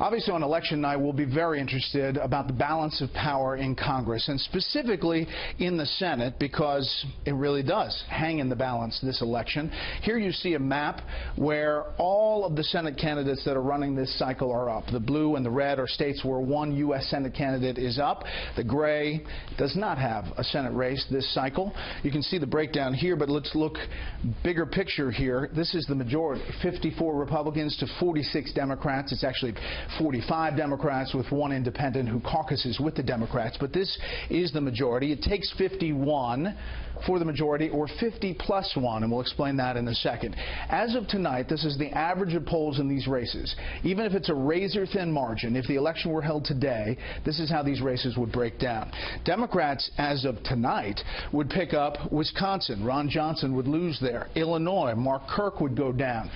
Obviously, on election night, we'll be very interested about the balance of power in Congress, and specifically in the Senate, because it really does hang in the balance this election. Here you see a map where all of the Senate candidates that are running this cycle are up. The blue and the red are states where one U.S. Senate candidate is up. The gray does not have a Senate race this cycle. You can see the breakdown here, but let's look bigger picture here. This is the majority, 54 Republicans to 46 Democrats. It's actually 45 Democrats with one independent who caucuses with the Democrats, but this is the majority. It takes 51 for the majority, or 50 plus 1, and we'll explain that in a second. As of tonight, this is the average of polls in these races. Even if it's a razor-thin margin, if the election were held today, this is how these races would break down. Democrats, as of tonight, would pick up Wisconsin. Ron Johnson would lose there. Illinois, Mark Kirk would go down.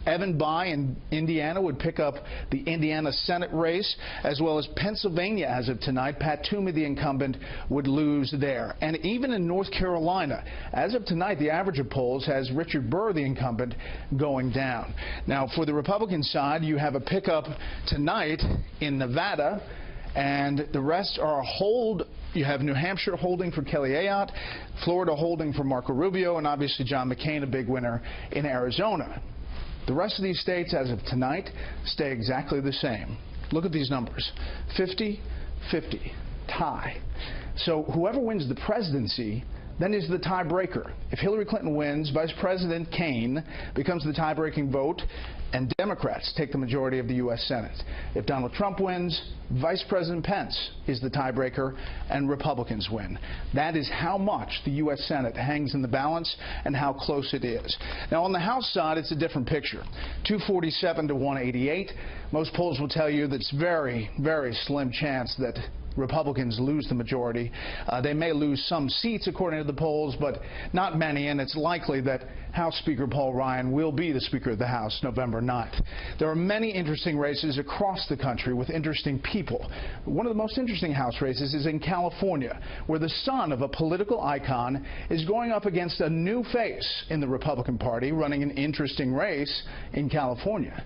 Evan Bayh in Indiana would pick up the Indiana Senate race, as well as Pennsylvania as of tonight. Pat Toomey, the incumbent, would lose there. And even in North Carolina, as of tonight, the average of polls has Richard Burr, the incumbent, going down. Now, for the Republican side, you have a pickup tonight in Nevada, and the rest are a hold. You have New Hampshire holding for Kelly Ayotte, Florida holding for Marco Rubio, and obviously John McCain, a big winner in Arizona. The rest of these states, as of tonight, stay exactly the same. Look at these numbers. 50-50, tie. So whoever wins the presidency then is the tiebreaker. If Hillary Clinton wins, Vice President Kaine becomes the tie-breaking vote, and Democrats take the majority of the U.S. Senate. If Donald Trump wins, Vice President Pence is the tiebreaker, and Republicans win. That is how much the U.S. Senate hangs in the balance and how close it is. Now, on the House side, it's a different picture. 247 to 188. Most polls will tell you that it's very, very slim chance that Republicans lose the majority. They may lose some seats according to the polls, but not many, and it's likely that House Speaker Paul Ryan will be the Speaker of the House November 9th. There are many interesting races across the country with interesting people. One of the most interesting House races is in California, where the son of a political icon is going up against a new face in the Republican Party, running an interesting race in California.